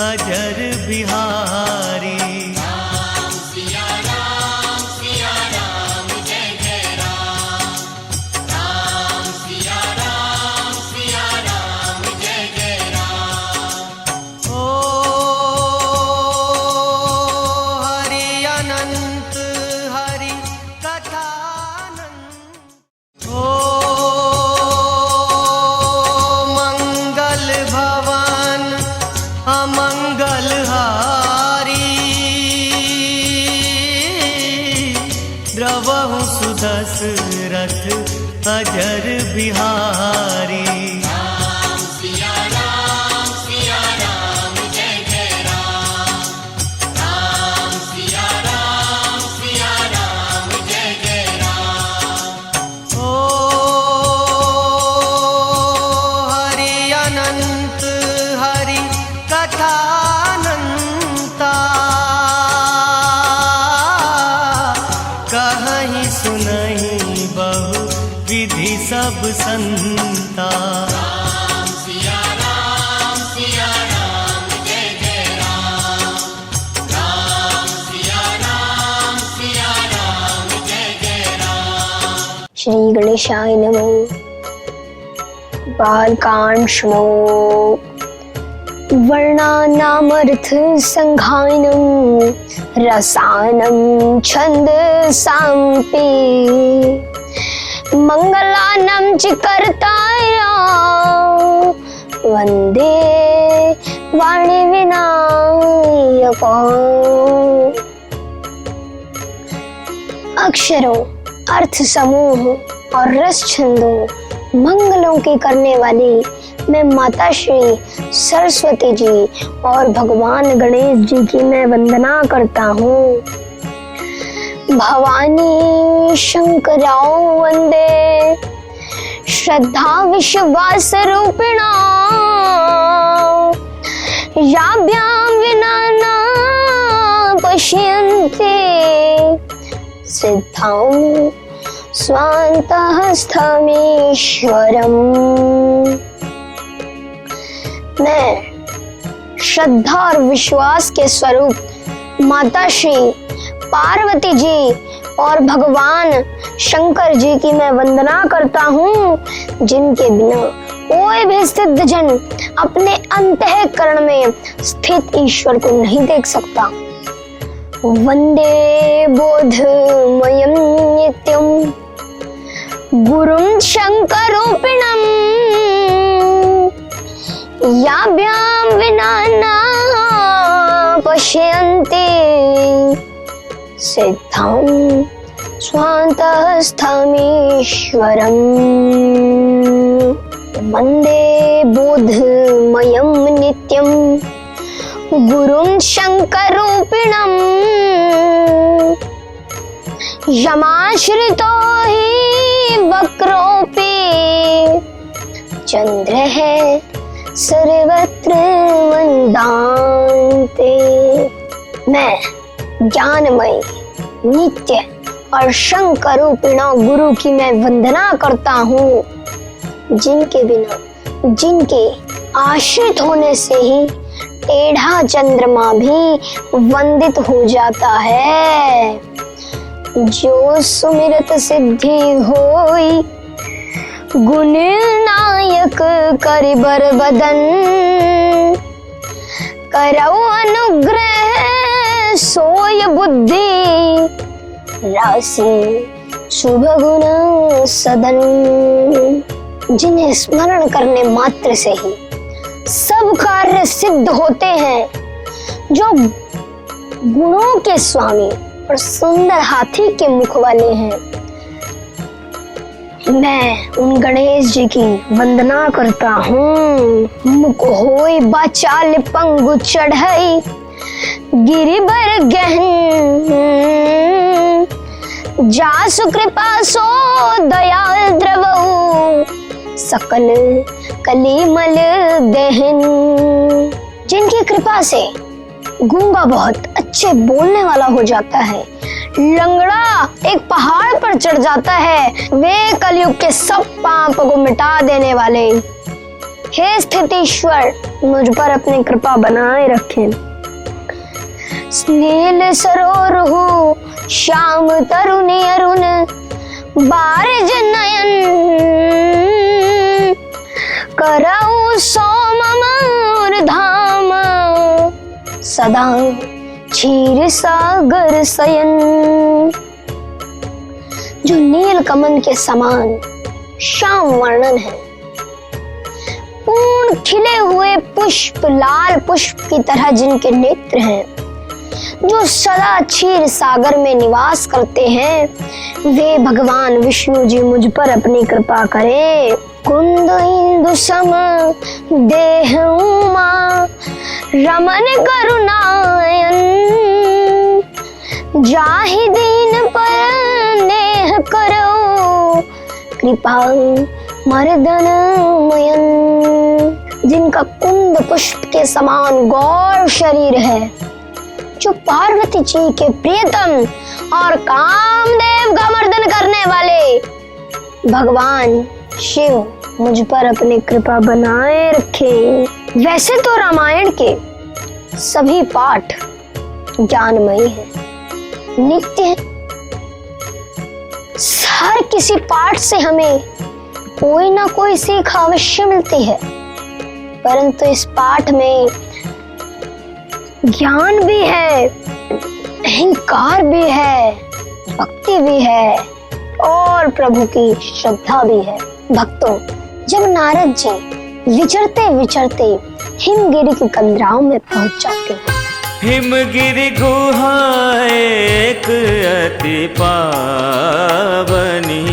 अजर बिहारी। राम सिया राम जय जय राम। राम सिया राम जय जय राम। ओ हरि अनंत हरि कथानंत। ओ मंगल भवन अमंगल हारी। द्रवहु सुदशरथ अजर बिहारी। राम सिया राम जय जय राम। राम सिया राम जय जय राम। ओ हरि अनंत हरि कथानंता। कहीं सुनहि बहु विधि सब संता। राम सिया राम जय जय राम। राम सिया राम जय जय राम। श्री गणेशाय नमः। बालकांड शृणो। वर्णानामर्थ संघायनं रसायनं छन्दसामपि। मंगलानं च कर्ताय वन्दे वाणी विनायकम्। अक्षरों, अर्थ समूह और रस छंदों मंगलों की करने वाली मैं माता श्री सरस्वती जी और भगवान गणेश जी की मैं वंदना करता हूँ। भवानी शंकराओ वंदे श्रद्धा विश्वास रूपिणा। याभ्यां विना न पश्यन्ति सिद्धां स्वान्तहस्तमीश्वरम्। मैं श्रद्धा और विश्वास के स्वरूप माता श्री पार्वती जी और भगवान शंकर जी की मैं वंदना करता हूँ, जिनके बिना कोई भी सिद्ध जन अपने अंतःकरण में स्थित ईश्वर को नहीं देख सकता। वंदे बोधमयं नित्यं गुरुं शंकरूपिणं। याभ्यां विना न पश्यन्ति सिद्धां स्वान्तस्थमीश्वरम्। वन्दे बोधमयं नित्यं गुरुं शंकरूपिणं। यमाश्रितो हि वक्रोऽपि चन्द्रः सर्वत्र वन्दान्ते। मैं ज्ञानमय नित्य और शंकरूपिणा गुरु की मैं वंदना करता हूँ, जिनके बिना, जिनके आश्रित होने से ही टेढ़ा चंद्रमा भी वंदित हो जाता है। जो सुमिरत सिद्धि होई गुण नायक करिबर बदन। करौ अनुग्रह सोय बुद्धि राशि शुभ गुण सदन। जिन्हें स्मरण करने मात्र से ही सब कार्य सिद्ध होते हैं, जो गुणों के स्वामी और सुंदर हाथी के मुख वाले हैं। मैं उन गणेश जी की वंदना करता हूँ। मुख होई बाचाल पंगु चढ़ाई गिरिबर गहन। जासु कृपा सो दयाल द्रवऊ सकल कलिमल दहन। जिनकी कृपा से गूंगा बहुत अच्छे बोलने वाला हो जाता है, लंगड़ा एक पहाड़ पर चढ़ जाता है, वे कलयुग के सब पाप को मिटा देने वाले हे स्थितीश्वर, मुझ पर अपनी कृपा बनाए रखें। नील सरोरुहु श्याम तरुणी अरुण बारज नयन करऊ सोमम धाम सदा क्षीर सागर शयन। जो नील कमल के समान श्याम वर्णन है, पूर्ण खिले हुए पुष्प, लाल पुष्प की तरह जिनके नेत्र हैं, जो सदा क्षीर सागर में निवास करते हैं, वे भगवान विष्णु जी मुझ पर अपनी कृपा करें। कुंद इंदु सम देह उमा रमन करुणायन जाहि दीन पर नेह करो कृपा मर्दन मयन। जिनका कुंद पुष्प के समान गौर शरीर है, जो पार्वती जी के प्रियतम और कामदेव का मर्दन करने वाले भगवान शिव मुझ पर अपनी कृपा बनाए रखे। वैसे तो रामायण के सभी पाठ ज्ञानमयी हैं, नित्य हैं। हर किसी पाठ से हमें कोई ना कोई सीख अवश्य मिलती है, परंतु इस पाठ में ज्ञान भी है, अहंकार भी है, भक्ति भी है और प्रभु की श्रद्धा भी है। भक्तों, जब नारद जी विचरते विचरते हिमगिरी की कंदराओं में पहुंच जाते हैं। हिमगिरि गुहा एक अति पावनी,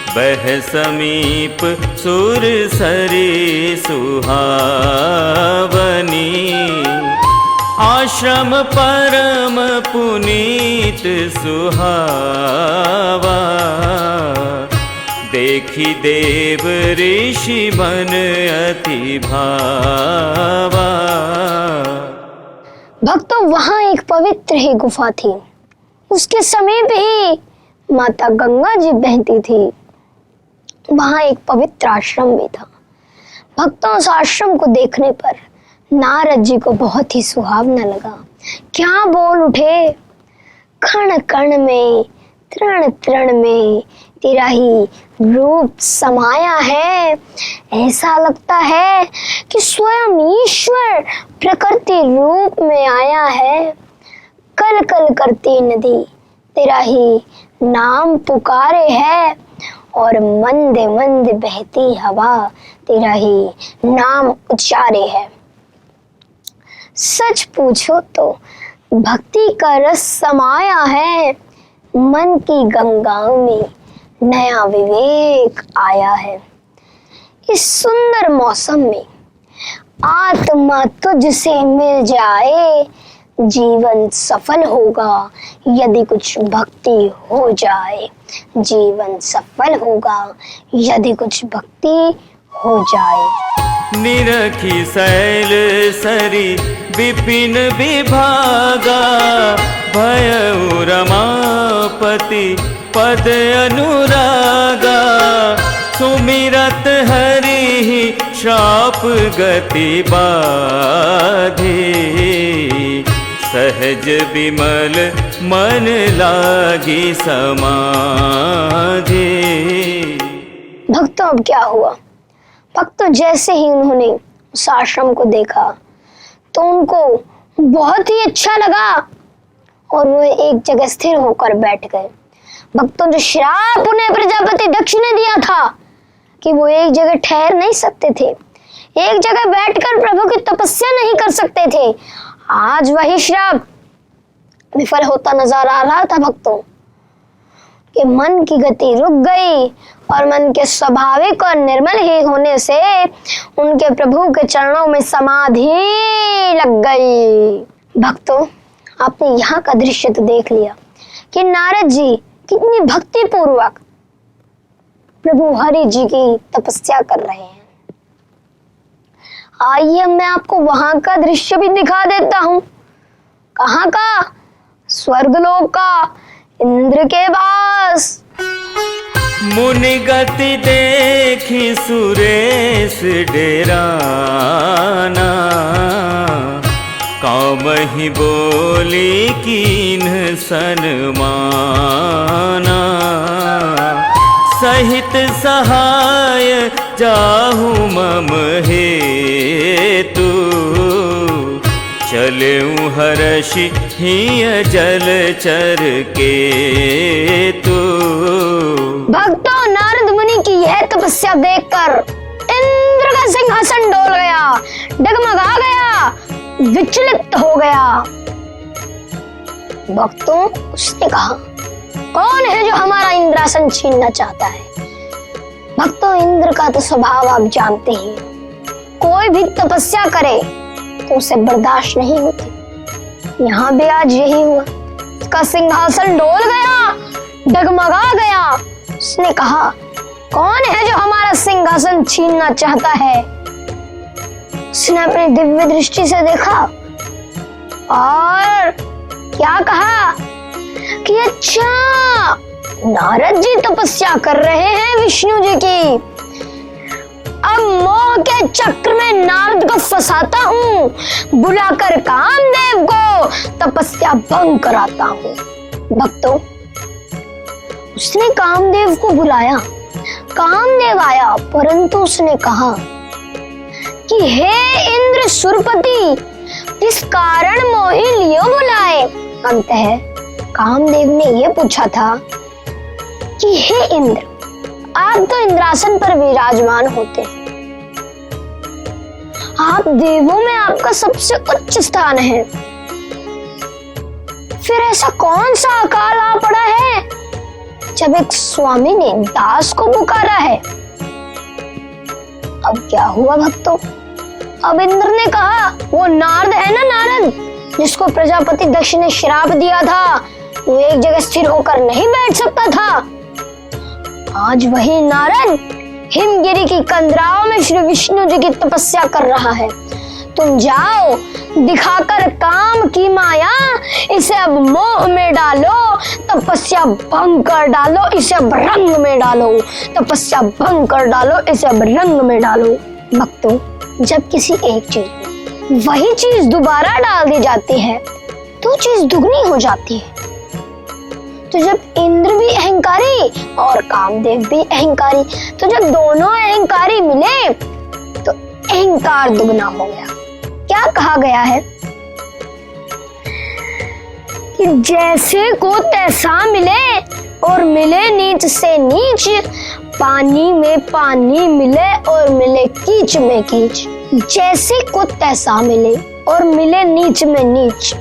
बह समीप सुर सरी सुहावनी। आश्रम परम पुनीत सुहावा, देखी देव ऋषि मन अति भावा। भक्तों, वहां एक पवित्र ही गुफा थी, उसके समीप ही माता गंगा जी बहती थी। वहां एक पवित्र आश्रम भी था। भक्तों, उस आश्रम को देखने पर नारद जी को बहुत ही सुहावना लगा। क्या बोल उठे, कण कण में तृण तृण में तेरा ही रूप समाया है। ऐसा लगता है कि स्वयं ईश्वर प्रकृति रूप में आया है। कल कल करती नदी तेरा ही नाम पुकारे है, और मंदे मंदे बहती हवा तेरा ही नाम उच्चारे है। सच पूछो तो भक्ति का रस समाया है, मन की गंगाओं में नया विवेक आया है। इस सुंदर मौसम में आत्मा तुझसे मिल जाए, जीवन सफल होगा यदि कुछ भक्ति हो जाए। जीवन सफल होगा यदि कुछ भक्ति हो जाए। निरखी शैल सरी विपिन विभागा, भयउ रमापति पद अनुरागा। सुमिरत हरि श्राप गति बाधे, सहज विमल मन लागी समाधि। भक्तों, अब क्या हुआ? भक्तों, जैसे ही उन्होंने उस आश्रम को देखा तो उनको बहुत ही अच्छा लगा और वो एक जगह स्थिर होकर बैठ गए। भक्तों, जो श्राप उन्हें प्रजापति दक्ष ने दिया था कि वो एक जगह ठहर नहीं सकते थे, एक जगह बैठकर प्रभु की तपस्या नहीं कर सकते थे, आज वही श्राप विफल होता नजर आ रहा था। भक्तों के मन की गति रुक गई और मन के स्वाभाविक और निर्मल ही होने से उनके प्रभु के चरणों में समाधि लग गई। भक्तों, आपने यहाँ का दृश्य तो देख लिया कि नारद जी कितनी भक्ति पूर्वक प्रभु हरि जी की तपस्या कर रहे हैं। आइए मैं आपको वहां का दृश्य भी दिखा देता हूँ। कहाँ का? स्वर्गलोक का, इंद्र के पास। मुनि गति देखी सुरेश डेराना, कामहि बोली कीन्ह सनमाना। सहित सहाय जाहु मम हेतु, चलेऊ हर्षि हिय जलचर केतु। भक्तों, नारद मुनि की यह तपस्या देखकर इंद्र का सिंहासन डोल गया, डगमगा गया, विचलित हो गया। भक्तों, उसने कहा, कौन है जो हमारा इंद्रासन छीनना चाहता है? भक्तों, इंद्र का तो स्वभाव आप जानते हैं, कोई भी तपस्या करे तो उसे बर्दाश्त नहीं होती। यहाँ भी आज यही हुआ, उसका सिंहासन डोल गया, डगमगा गया। उसने कहा, कौन है जो हमारा सिंहासन छीनना चाहता है? उसने अपनी दिव्य दृष्टि से देखा और क्या कहा कि अच्छा, नारद जी तपस्या कर रहे हैं विष्णु जी की। अब मोह के चक्र में नारद को फंसाता हूँ, बुलाकर कामदेव को तपस्या भंग कराता हूँ। भक्तों, उसने कामदेव को बुलाया, कामदेव आया, परंतु उसने कहा कि हे इंद्र सुरपति, किस कारण मोहि लियो बुलाए? अंततः कामदेव ने यह पूछा था कि हे इंद्र, आप तो इंद्रासन पर विराजमान होते हैं, आप देवों में आपका सबसे उच्च स्थान है, फिर ऐसा कौन सा अकाल आ पड़ा है जब एक स्वामी ने दास को पुकारा है? अब क्या हुआ भक्तों? अब इंद्र ने कहा, वो नारद है ना, नारद जिसको प्रजापति दक्ष ने श्राप दिया था, वो एक जगह स्थिर होकर नहीं बैठ सकता था। आज वही नारद हिमगिरी की कंदराओं में श्री विष्णु जी की तपस्या कर रहा है। तुम जाओ, दिखाकर काम की माया, इसे अब मोह में डालो, तपस्या भंग कर डालो, इसे अब रंग में डालो, तपस्या भंग कर डालो, इसे अब रंग में डालो। भक्तों, जब किसी एक चीज में वही चीज दोबारा डाल दी जाती है तो चीज दुगनी हो जाती है। तो जब इंद्र भी अहंकारी और कामदेव भी अहंकारी, तो जब दोनों अहंकारी मिले तो अहंकार दुगना हो गया। क्या कहा गया है कि जैसे को तैसा मिले और मिले नीच से नीच, पानी में पानी मिले और मिले कीच में कीच। जैसे को तैसा मिले और मिले नीच में नीच,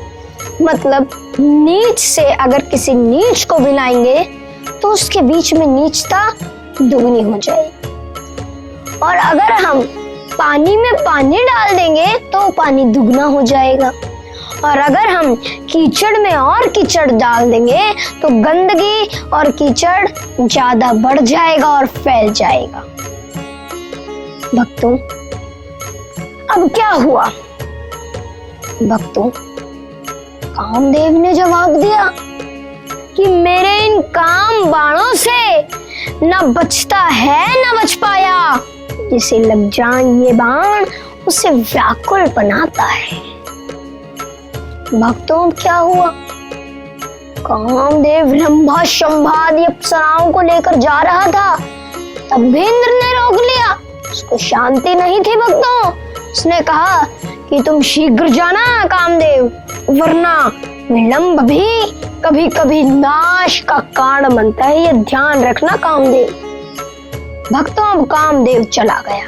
मतलब नीच से अगर किसी नीच को मिलाएंगे तो उसके बीच में नीचता दुगनी हो जाएगी, और अगर हम पानी में पानी डाल देंगे तो पानी दुगना हो जाएगा, और अगर हम कीचड़ में और कीचड़ डाल देंगे तो गंदगी और कीचड़ ज्यादा बढ़ जाएगा और फैल जाएगा। भक्तों, अब क्या हुआ? भक्तों, कामदेव ने जवाब दिया कि मेरे इन काम बाणों से न बचता है न बच पाया, जिसे लग जाए ये बाण उसे व्याकुल बनाता है। भक्तों, क्या हुआ? कामदेव रंभा शंभादि अप्सराओं को लेकर जा रहा था, तब भी इंद्र ने रोक लिया। उसको शांति नहीं थी। भक्तों, उसने कहा कि तुम शीघ्र जाना कामदेव, वरना विलंब भी कभी कभी नाश का कारण बनता है, ये ध्यान रखना कामदेव। भक्तों, अब कामदेव चला गया।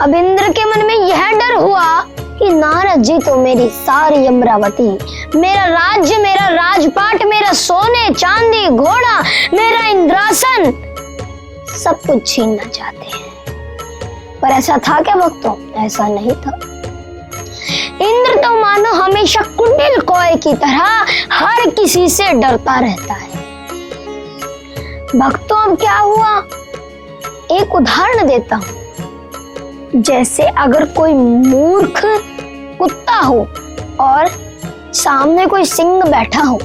अब इंद्र के मन में यह डर हुआ कि नारद जी तो मेरी सारी अमरावती, मेरा राज्य, मेरा राजपाट, मेरा सोने चांदी घोड़ा, मेरा इंद्रासन सब कुछ छीनना चाहते हैं। पर ऐसा था क्या भक्तों? ऐसा नहीं था। इंद्र तो मानो हमेशा कुटिल कोय की तरह हर किसी से डरता रहता है। भक्तों, अब क्या हुआ? एक उदाहरण देता हूं। जैसे अगर कोई मूर्ख कुत्ता हो और सामने कोई सिंह बैठा हो,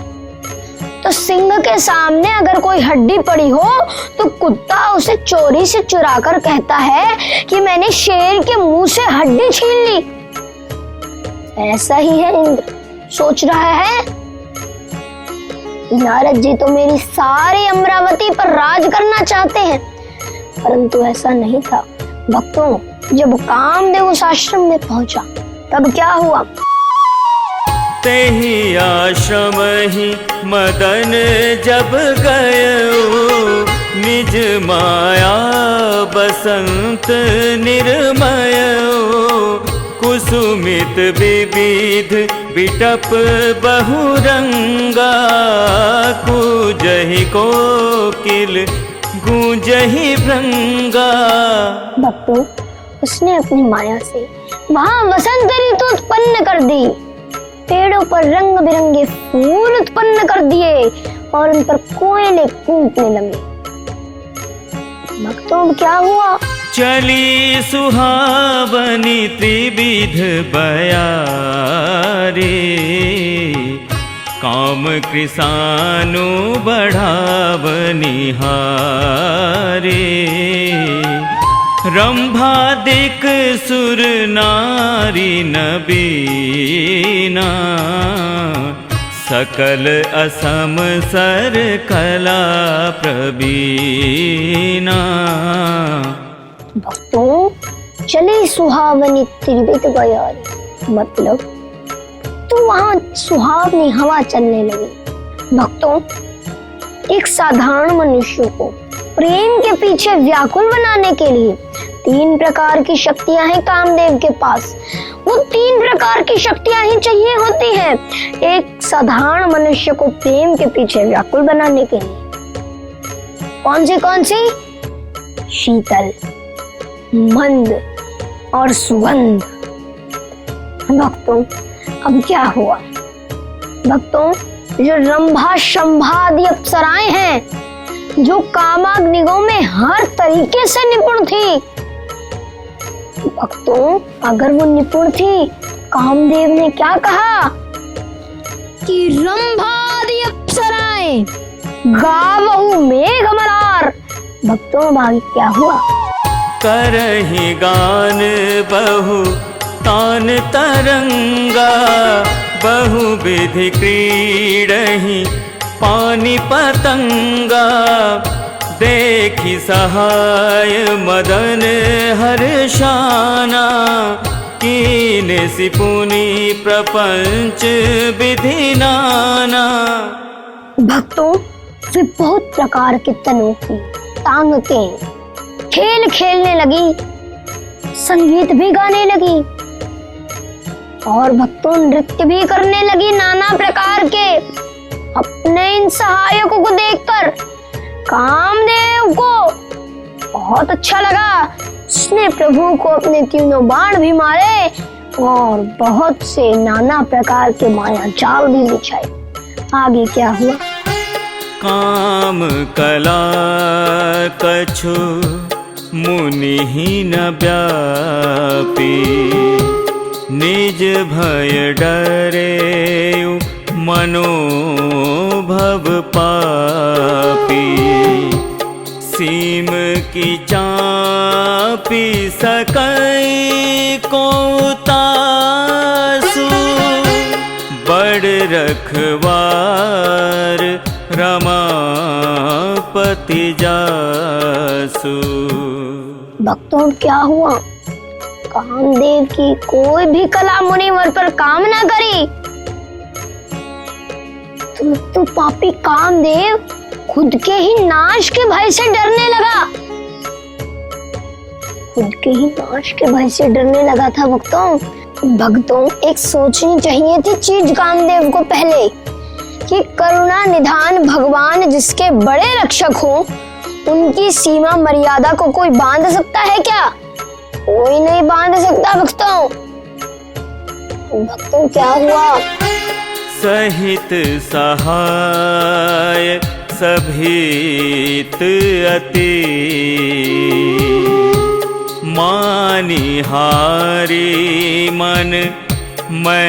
तो सिंह के सामने अगर कोई हड्डी पड़ी हो तो कुत्ता उसे चोरी से चुरा कर कहता है कि मैंने शेर के मुंह से हड्डी छीन ली। ऐसा ही है इंद्र, सोच रहा है नारद जी तो मेरी सारी अमरावती पर राज करना चाहते हैं, परंतु ऐसा नहीं था। भक्तों, जब कामदेव उस आश्रम में पहुंचा तब क्या हुआ? तेहि आश्रम ही मदन जब गयो, निज माया बसंत निर्मय, कुसुमित विविध बिटप बहुरंगा, कूजहि कोकिल गूंजहि भृंगा। भक्तों, उसने अपनी माया से वहां वसंत ऋतु उत्पन्न कर दी, पेड़ों पर रंग बिरंगे फूल उत्पन्न कर दिए और उन पर कोयले कूदने लगे। भक्तों, क्या हुआ? चली सुहावनी त्रिविध बयारे, काम कृसानु बढ़ावनी हारे, रंभादिक सुर नारी नबीना, सकल असम सर कला प्रवीणा। भक्तों, चली सुहावनी त्रिविध बयारे मतलब तो वहां सुहावनी हवा चलने लगी। भक्तों, एक साधारण मनुष्य को प्रेम के पीछे व्याकुल बनाने के लिए 3 प्रकार की शक्तियां हैं कामदेव के पास। वो 3 प्रकार की शक्तियां ही चाहिए होती हैं एक साधारण मनुष्य को प्रेम के पीछे व्याकुल बनाने के लिए। कौन सी? शीतल, मंद और सुगंध। भक्तों, अब क्या हुआ? भक्तों, जो रंभा शंभादि अप्सराएं हैं, जो कामाग्नियों में हर तरीके से निपुण थी, भक्तों अगर वो निपुण थी, कामदेव ने क्या कहा कि रंभादि अप्सराएं गावहु मेघ मलार। भक्तों, भाग्य क्या हुआ? करहि गान बहु तान तरंगा, बहु विधि क्रीडहि पानी पतंगा, देखि सहाय मदन हर्षाना, कीन सिपुनि प्रपंच विधि नाना। भक्तों, वे बहुत प्रकार के तनों की टांग के खेल खेलने लगी, संगीत भी गाने लगी और भक्तों नृत्य भी करने लगी नाना प्रकार के। अपने इन सहायकों को देखकर कामदेव को बहुत अच्छा लगा। उसने प्रभु को अपने 3 बाण भी मारे और बहुत से नाना प्रकार के माया जाल भी बिछाए। आगे क्या हुआ? काम कला कछु मुनि ही न व्यापी, निज भय डरे मनोभव पापी, सीम की चापी सकई को तासु, बड़ रखवार रमापति जासु। भक्तों, क्या हुआ? कामदेव की कोई भी कला मुनिवर पर काम ना करी तो पापी कामदेव खुद के ही नाश के भय से डरने लगा। खुद के ही नाश के भय से डरने लगा था। भक्तों, एक सोचनी चाहिए थी चीज कामदेव को पहले कि करुणा निधान भगवान जिसके बड़े रक्षक हो, उनकी सीमा मर्यादा को कोई बांध सकता है क्या? कोई नहीं बांध सकता। भक्तों, क्या हुआ? सहित सहाय सभीत अति, मानी हारी मन मैन,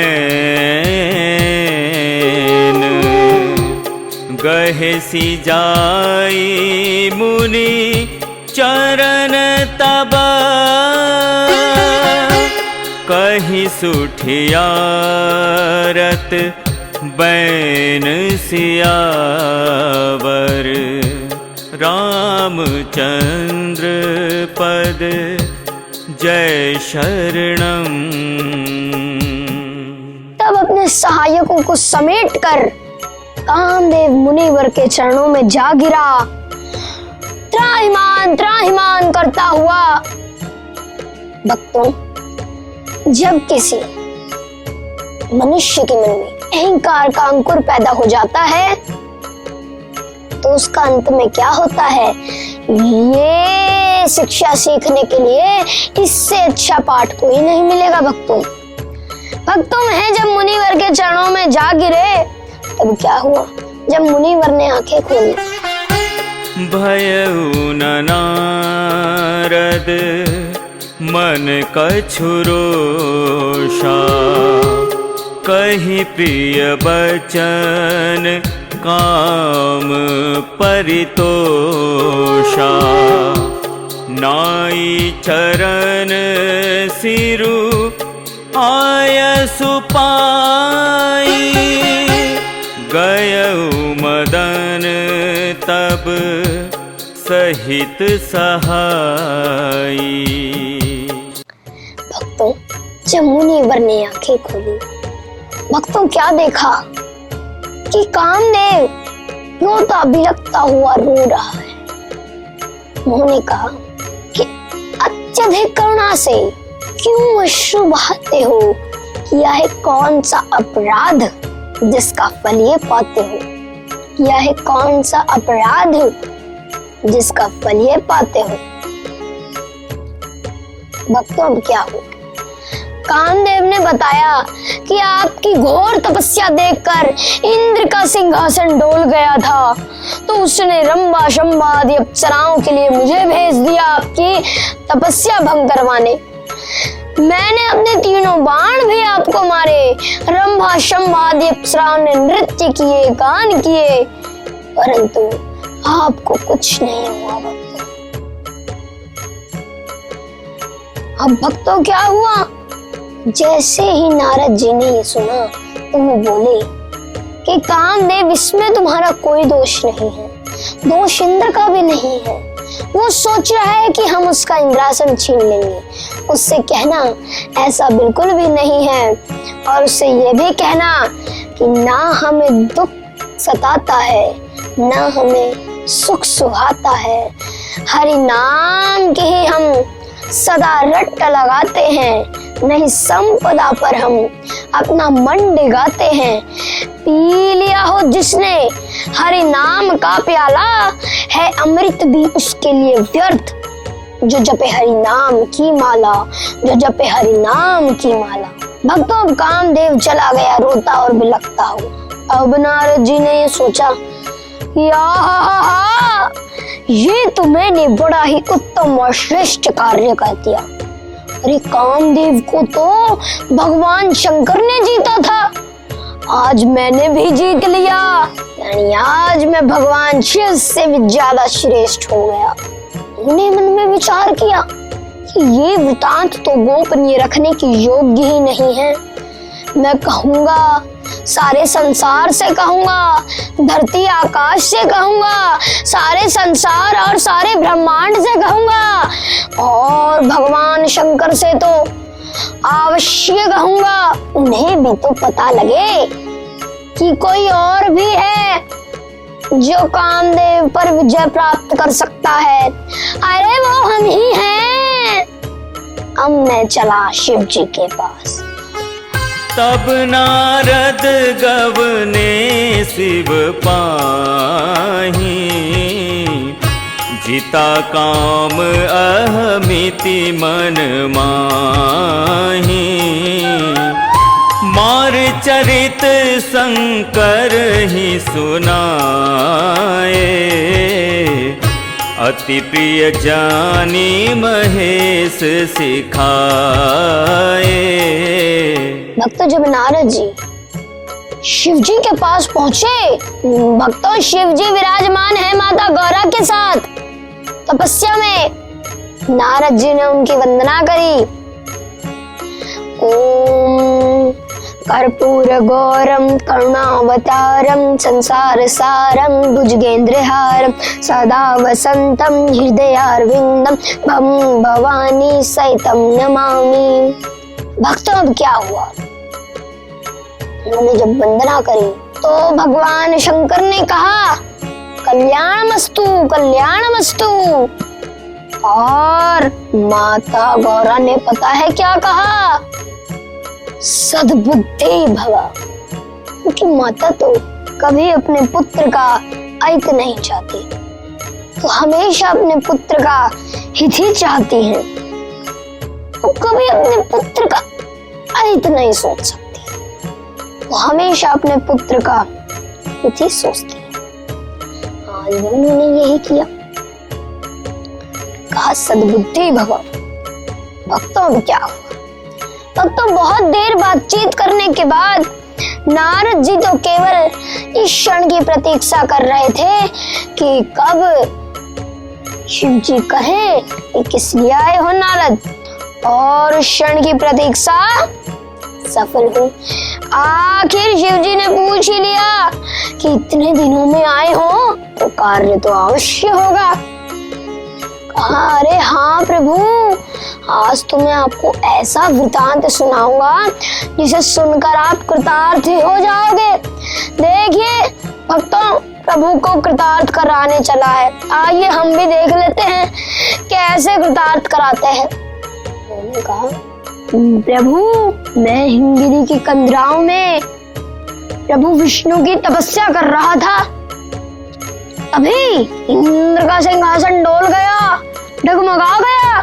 गहे सी जाई मुनि चरण तब, कहीं सुठियारत बैन सियावर, रामचंद्र पद जय शरणम। तब अपने सहायकों को समेट कर कामदेव मुनिवर के चरणों में जा गिरा, त्राहिमाम त्राहिमाम करता हुआ। भक्तों, जब किसी मनुष्य के मन में अहंकार का अंकुर पैदा हो जाता है तो उसका अंत में क्या होता है, ये शिक्षा सीखने के लिए इससे अच्छा पाठ कोई नहीं मिलेगा। भक्तों में जब मुनिवर के चरणों में जा गिरे तब क्या हुआ, जब मुनिवर ने आंखें खोली, भयउ न नारद मन कछु रोषा, कहि प्रिय बचन काम परितोषा, नाई चरण सिरु आयसु पाई, गयउ मदन तब सहित सहाई। भक्तों, जब मुनिवर ने आंखें खोली, भक्तों क्या देखा कि कामदेव रोता बिलखता हुआ रो रहा है। उन्होंने कहा कि अत्यधिक करुणा से क्यों अश्रु बहाते हो, किया है कौन सा अपराध जिसका फल ये पाते हो, किया है कौन सा अपराध जिसका फल ये पाते हो। भक्तों, अब क्या हुआ, कामदेव ने बताया कि आपकी घोर तपस्या देखकर इंद्र का सिंहासन डोल गया था, तो उसने रंभा शंभा आदि अप्सराओं के लिए मुझे भेज दिया आपकी तपस्या भंग करवाने। मैंने अपने तीनों बाण भी आपको मारे, रंभा शंभा आदि अप्सराओं ने नृत्य किए, गान किए, परंतु आपको कुछ नहीं हुआ। अब भक्तों क्या हुआ, जैसे ही नारद जी ने ये सुना तो वो बोले कि कामदेव, इसमें तुम्हारा कोई दोष नहीं है, दोष इंद्र का भी नहीं है। वो सोच रहा है कि हम उसका इंद्रासन छीन लेंगे। उससे कहना ऐसा बिल्कुल भी नहीं है, और उससे ये भी कहना कि ना हमें दुख सताता है ना हमें सुख सुहाता है, हरि नाम की ही हम सदा रट लगाते हैं, नहीं संपदा पर हम अपना मन डिगाते हैं। पी लिया हो जिसने हरि नाम का प्याला, है अमृत भी उसके लिए व्यर्थ, जो जपे हरि नाम की माला, जो जपे हरि नाम की माला। भक्तों, अब कामदेव चला गया रोता और बिलखता हुआ। अब नारद जी ने ये सोचा, ये तो मैंने बड़ा ही उत्तम और श्रेष्ठ कार्य कर दिया। अरे, कामदेव को तो भगवान शंकर ने जीता था, आज मैंने भी जीत लिया, यानी आज मैं भगवान शिव से भी ज्यादा श्रेष्ठ हो गया। उन्हें मन में विचार किया कि ये वृतांत तो गोपनीय रखने की योग्य ही नहीं है। मैं कहूंगा, सारे संसार से कहूंगा, धरती आकाश से कहूंगा, सारे संसार और सारे ब्रह्मांड से कहूंगा, और भगवान शंकर से तो अवश्य कहूंगा। उन्हें भी तो पता लगे कि कोई और भी है जो कामदेव पर विजय प्राप्त कर सकता है। अरे, वो हम ही हैं। अब मैं चला शिव जी के पास। तब नारद गवने शिव पाही, जिता काम अहमिति मन माही, मार चरित शंकर ही सुनाए, अति प्रिय जानी महेश सिखाए। भक्त, जब नारद जी शिव जी के पास पहुंचे। भक्तों, शिव जी विराजमान है माता गौरा के साथ तपस्या में। नारद जी ने उनकी वंदना करी। ओम कर्पूर गौरम करुणावतारम संसार सारम भुजगेंद्रहारम सदा वसंतम हृदयारविंदम भम भवानी सहितम नमामि। भक्तों, अब क्या हुआ? उन्होंने जब वंदना करी तो भगवान शंकर ने कहा, कल्याणमस्तु कल्याणमस्तु। और माता गौरा ने पता है क्या कहा? सद्बुद्धि भव। क्योंकि माता तो कभी अपने पुत्र का अहित नहीं चाहती, तो हमेशा अपने पुत्र का हित ही चाहती हैं। वो कभी अपने पुत्र का अहित नहीं सोच सकती, वो हमेशा अपने पुत्र का हित ही सोचती है। आज उन्होंने यही किया, कहा सद्बुद्धि भव। भक्तों, क्या हुआ? भक्तों, बहुत देर बातचीत करने के बाद नारद जी तो केवल इस क्षण की प्रतीक्षा कर रहे थे कि कब शिव जी कहे कि किस लिए आए हो नारद, और उस क्षण की प्रतीक्षा सफल हुई। आखिर शिव जी ने पूछ ही लिया कि इतने दिनों में आए हो तो कार्य तो अवश्य होगा। कहा, अरे हाँ प्रभु, आज तो मैं आपको ऐसा वृतांत सुनाऊंगा जिसे सुनकर आप कृतार्थ हो जाओगे। देखिए भक्तों, प्रभु को कृतार्थ कराने चला है। आइए हम भी देख लेते हैं कैसे कृतार्थ कराते हैं। मैंने कहा, प्रभु, मैं हिमगिरी की कंदराओं में प्रभु विष्णु की तपस्या कर रहा था। अभी इंद्र का सिंहासन डोल गया, डगमगा गया।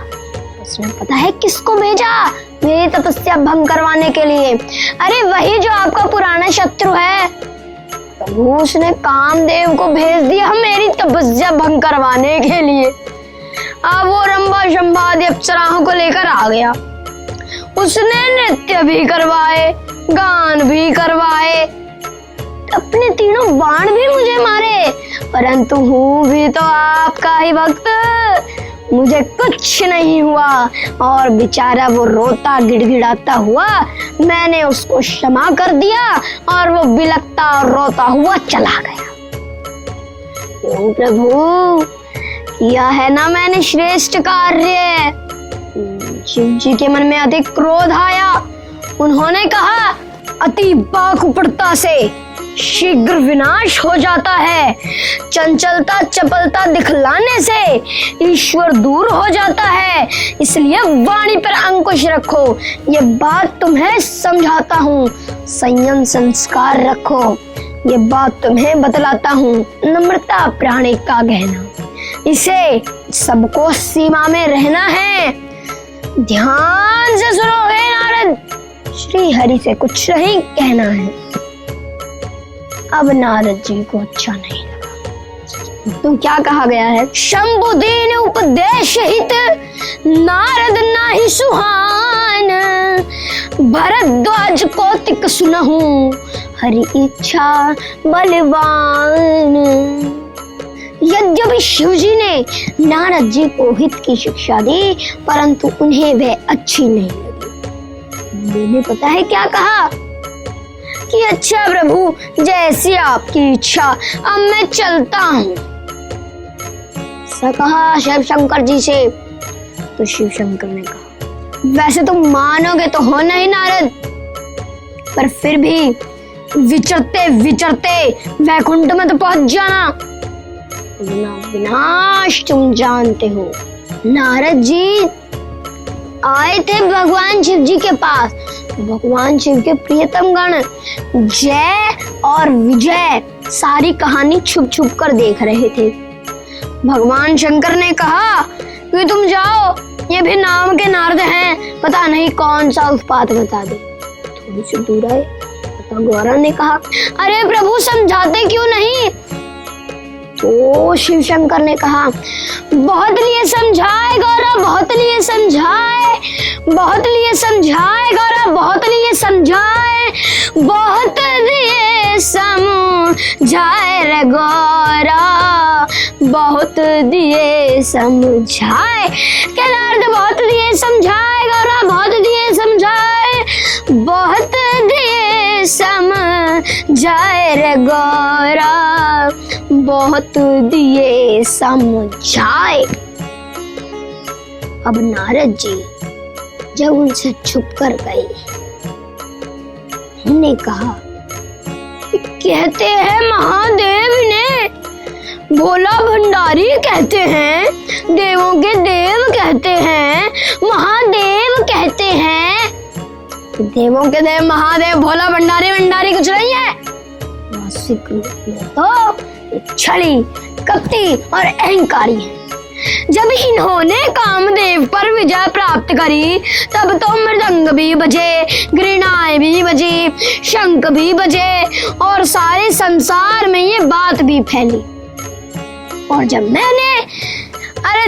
उसने पता है किसको भेजा मेरी तपस्या भंग करवाने के लिए? अरे वही जो आपका पुराना शत्रु है। प्रभु, उसने कामदेव को भेज दिया मेरी तपस्या भंग करवाने के लिए। अब वो रंभा शंभादि अप्सराओं को लेकर आ गया। उसने नृत्य भी करवाए, गान भी करवाए, अपने तीनों बाण भी मुझे मारे, परंतु हूँ भी तो आपका ही भक्त, मुझे कुछ नहीं हुआ। और बेचारा वो रोता गिड़गिड़ाता हुआ, मैंने उसको क्षमा कर दिया और वो बिलखता और रोता हुआ चला गया। क्यों प्रभु, किया है ना मैंने श्रेष्ठ कार्य। शिव जी के मन में अधिक क्रोध आया। उन्होंने कहा, अति बाकुपड़ता से शीघ्र विनाश हो जाता है, चंचलता चपलता दिखलाने से ईश्वर दूर हो जाता है, इसलिए वाणी पर अंकुश रखो। ये बात तुम्हें समझाता हूँ, संयम संस्कार रखो, ये बात तुम्हें बतलाता हूँ। नम्रता प्राणी का गहना, इसे सबको सीमा में रहना है। ध्यान से सुनो हे नारद, श्री हरि से कुछ नहीं कहना है। अब नारद जी को अच्छा नहीं लगा। तो क्या कहा गया है? शंभु दीन उपदेश हित नारद नाही सुहान, भरद्वाज कौतिक सुनहु हरि इच्छा बलवान। यद्यपि शिव जी ने नारद जी को हित की शिक्षा दी, परंतु उन्हें वह अच्छी नहीं लगी। मैंने पता है क्या कहा कि अच्छा प्रभु, जैसी आपकी इच्छा, अब मैं चलता हूँ। ऐसा कहा शिव शंकर जी से। तो शिव शंकर ने कहा, वैसे तुम मानोगे तो हो नहीं नारद, पर फिर भी विचरते विचरते वैकुंठ में तो पहुंच जाना, विनाश तुम जानते हो। नारद जी आए थे भगवान शिव जी के पास। भगवान शिव के प्रियतम गण जय और विजय सारी कहानी छुप छुप कर देख रहे थे। भगवान शंकर ने कहा कि तुम जाओ, ये भी नाम के नारद हैं, पता नहीं कौन सा उत्पात बता दे। थोड़ी सी दूर आए, माता गौरा ने कहा, अरे प्रभु समझाते क्यों नहीं? तो शिव शंकर ने कहा, बहुत लिए समझाए गौरा, बहुत लिए समझाए, बहुत लिए समझाए गौरा, बहुत लिए समझाए, बहुत लिए रे गौरा बहुत दिए समझाए। क्या नारद बहुत दिए समझाए, गौरा बहुत दिए समझाए, बहुत दिए समझाए रे गौरा बहुत दिए समझाए। अब नारद जी जब उनसे छुप कर गए, उन्होंने कहा, कहते हैं महादेव ने, भोला भंडारी कहते हैं, देवों के देव कहते हैं, महादेव कहते हैं। देवों के देव महादेव भोला भंडारी कुछ नहीं है। मासिक रूप में तो छड़ी कपटी और अहंकारी है। जब इन्होंने कामदेव पर विजय प्राप्त करी तब तो मृदंग भी बजे, गिरनाएं भी बजी, शंख भी बजे और सारे संसार में ये बात भी फैली। और जब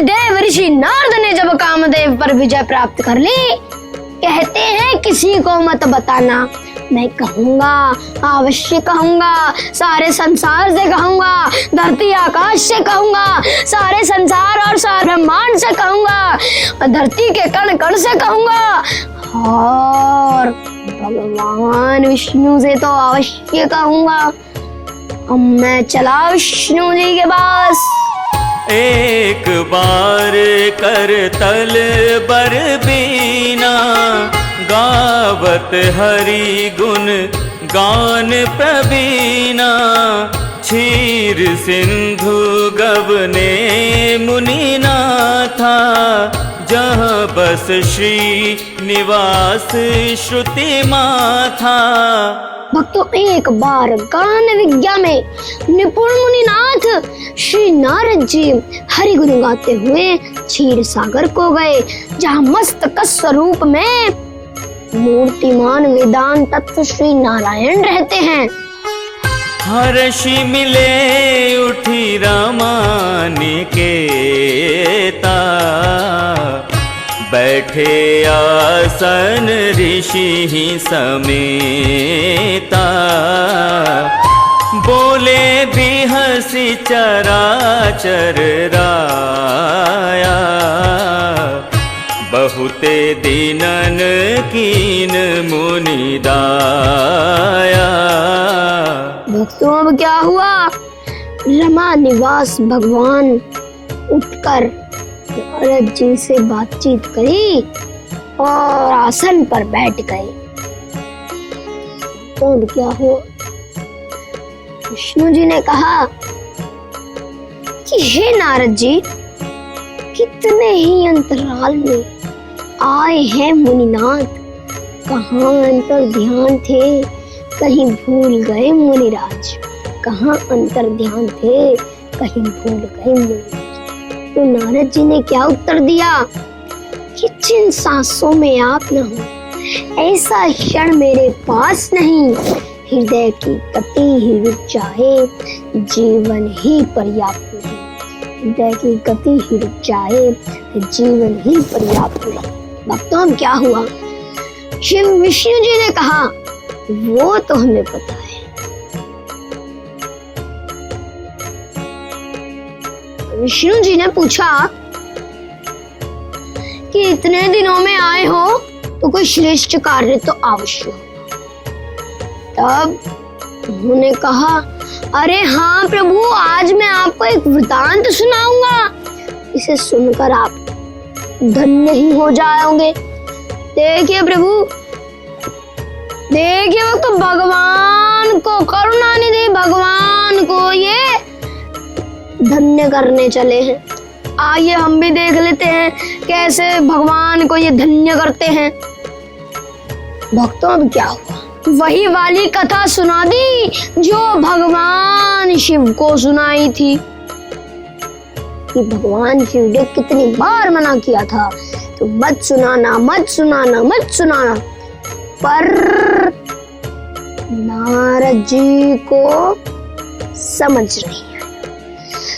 देव ऋषि नारद ने जब कामदेव पर विजय प्राप्त कर ली, कहते हैं किसी को मत बताना, मैं कहूंगा, अवश्य कहूंगा, सारे संसार से कहूंगा, धरती आकाश से कहूंगा, सारे संसार और सारे ब्रह्मांड से कहूंगा, धरती के कण कण से कहूंगा, और भगवान विष्णु से तो अवश्य कहूंगा। अब मैं चला विष्णु जी के पास। एक बार कर तल बर बीना, गावत हरि गुण गान प्रवीणा, क्षीर सिंधु गबने मुनिनाथा, जहाँ बस श्री निवास श्रुति माथा। भक्तों, एक बार गान विद्या में निपुण मुनिनाथ श्री नारद जी हरि गुण गाते हुए क्षीर सागर को गए, जहाँ मस्तक स्वरूप में मूर्तिमान वेदांत तत्व श्री नारायण रहते हैं। हर्षि मिले उठी रामानिकेता, बैठे आसन ऋषि ही समेता, बोले बिहसी चराचर राया, बहुते दीनन कीन मुनि दाया। भक्तों, अब क्या हुआ? रमा निवास भगवान उठकर नारद जी से बातचीत करी और आसन पर बैठ गए। तो अब क्या हुआ? विष्णु जी ने कहा कि हे नारद जी, कितने ही अंतराल में आए हैं मुनिनाथ, कहाँ अंतर ध्यान थे, कहीं भूल गए मुनिराज, कहाँ अंतर ध्यान थे, कहीं भूल गए मुनिराज। तो नारद जी ने क्या उत्तर दिया कि जिन सांसों में आप न हो, ऐसा क्षण मेरे पास नहीं, हृदय की गति ही रुक जाए, जीवन ही पर्याप्त नहीं, हृदय की गति ही रुक जाए, जीवन ही पर्याप्त नहीं। भक्तों, क्या हुआ? शिव विष्णु जी ने कहा, वो तो हमें पता है। विष्णु जी ने पूछा कि इतने दिनों में आए हो तो कोई श्रेष्ठ कार्य तो अवश्य हो। तब उन्होंने कहा, अरे हाँ प्रभु, आज मैं आपको एक वृतांत सुनाऊंगा, इसे सुनकर आप धन्य ही हो जाओगे। देखिए प्रभु, देखिए वो तो भगवान को, करुणानिधि भगवान को ये धन्य करने चले हैं। आइए हम भी देख लेते हैं कैसे भगवान को ये धन्य करते हैं। भक्तों, अब क्या हुआ? वही वाली कथा सुना दी जो भगवान शिव को सुनाई थी कि भगवान शिव ने कितनी बार मना किया था, तो मत सुनाना, मत सुनाना, मत सुनाना। पर नारद जी को समझ नहीं आया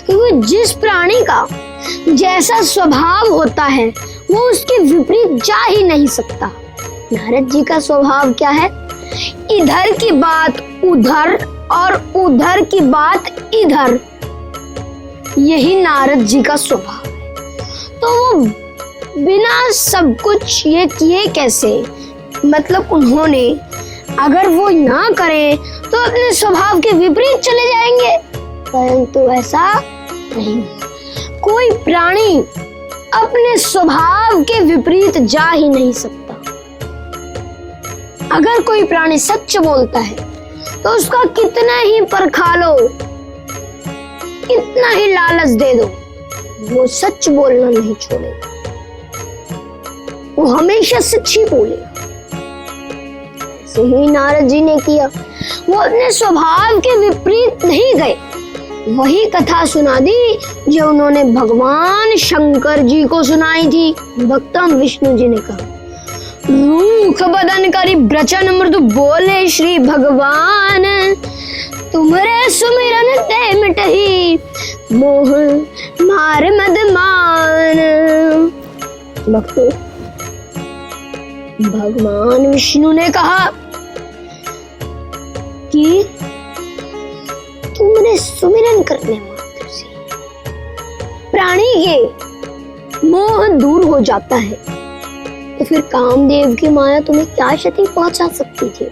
कि वो जिस प्राणी का जैसा स्वभाव होता है वो उसके विपरीत जा ही नहीं सकता। नारद जी का स्वभाव क्या है? इधर की बात उधर और उधर की बात इधर, यही नारद जी का स्वभाव है। तो वो बिना सब कुछ ये किए कैसे, मतलब उन्होंने अगर वो ना करें तो अपने स्वभाव के विपरीत चले जाएंगे, परंतु ऐसा नहीं। कोई प्राणी अपने स्वभाव के विपरीत जा ही नहीं सकता। अगर कोई प्राणी सच बोलता है तो उसका कितना ही परखा लो, कितना ही लालच दे दो, वो सच बोलना नहीं छोड़ेगा, वो हमेशा सच ही बोलेगा। ऐसे ही नारद जी ने किया, वो अपने स्वभाव के विपरीत नहीं गए। वही कथा सुना दी जो उन्होंने भगवान शंकर जी को सुनाई थी। भक्तम विष्णु जी ने कहा, रूख बदन करी ब्रचन मृदु बोले श्री भगवान, तुम्हारे सुमिरन ते मिटही मोह मार मद मान। भक्तों, भगवान विष्णु ने कहा कि तुमने सुमिरन करने मात्र से प्राणी के मोह दूर हो जाता है, तो फिर कामदेव की माया तुम्हें क्या क्षति पहुंचा सकती थी?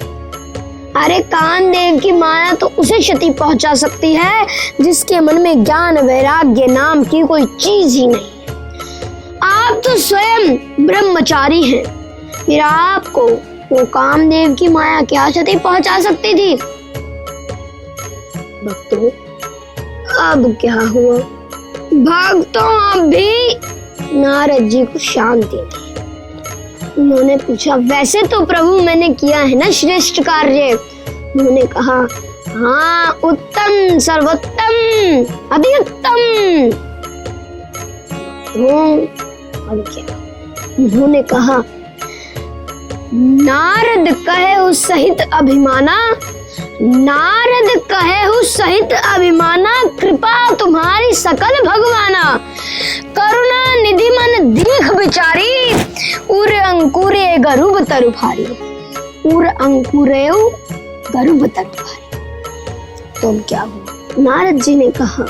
अरे कामदेव की माया तो उसे क्षति पहुंचा सकती है जिसके मन में ज्ञान वैराग्य नाम की कोई चीज ही नहीं है। आप तो स्वयं ब्रह्मचारी हैं, फिर आपको वो कामदेव की माया क्या क्षति पहुंचा सकती थी? भक्तों, अब क्या हुआ? भक्तों, अब भी नारद जी को शांति नहीं। उन्होंने पूछा, वैसे तो प्रभु मैंने किया है ना श्रेष्ठ कार्य। उन्होंने कहा, हाँ, उत्तम, सर्वोत्तम, अति उत्तम। अब क्या? उन्होंने कहा, नारद कहे उस सहित अभिमाना, नारद कहे उस सहित अभिमाना, कृपा तुम्हारी सकल भगवाना, करुणा निधि मन दीख विचारी, उर अंकुरे गरुब तरु भारी, उर अंकुरे गरुब तरु भारी। तो क्या हुआ? नारद जी ने कहा,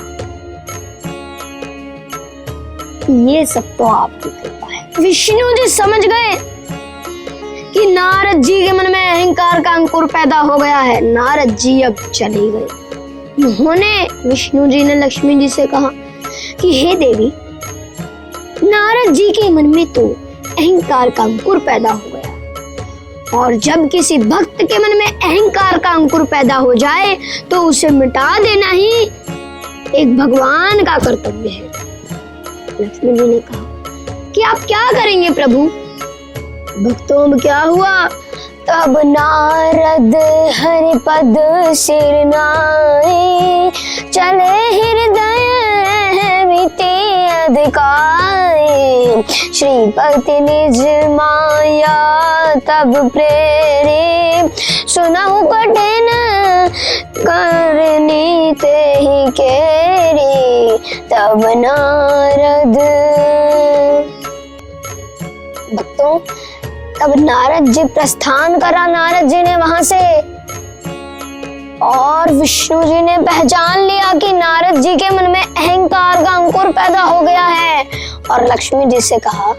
ये सब तो आपकी कृपा है। विष्णु जी समझ गए कि नारद जी के मन में अहंकार का अंकुर पैदा हो गया है। नारद जी अब चले गए। उन्होंने, विष्णु जी ने लक्ष्मी जी से कहा कि हे देवी, नारद जी के मन में तो अहंकार का अंकुर पैदा हो गया, और जब किसी भक्त के मन में अहंकार का अंकुर पैदा हो जाए तो उसे मिटा देना ही एक भगवान का कर्तव्य है। लक्ष्मी जी ने कहा कि आप क्या करेंगे प्रभु? भक्तों, में क्या हुआ? तब नारद हरि पद सिर नाए, चले हृदय मिते अधिकाए, श्रीपति निज माया तब प्रेरे, सुनहु कठिन करनी ते ही केरी, तब नारद। भक्तों, तब नारद जी प्रस्थान करा। नारद जी ने वहां से, और विष्णु जी ने पहचान लिया कि नारद जी के मन में अहंकार का अंकुर पैदा हो गया है, और लक्ष्मी जी से कहा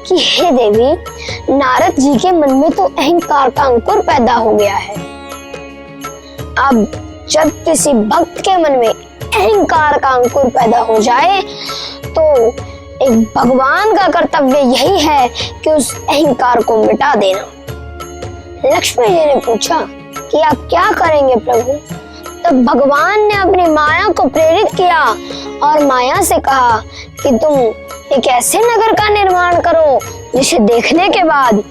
कि हे देवी, नारद जी के मन में तो अहंकार का अंकुर पैदा हो गया है। अब जब किसी भक्त के मन में अहंकार का अंकुर पैदा हो जाए तो एक भगवान का कर्तव्य यही है कि उस अहंकार को मिटा देना। लक्ष्मी जी ने पूछा कि आप क्या करेंगे प्रभु? तब भगवान ने अपनी माया को प्रेरित किया और माया से कहा कि तुम एक ऐसे नगर का निर्माण करो जिसे देखने के बाद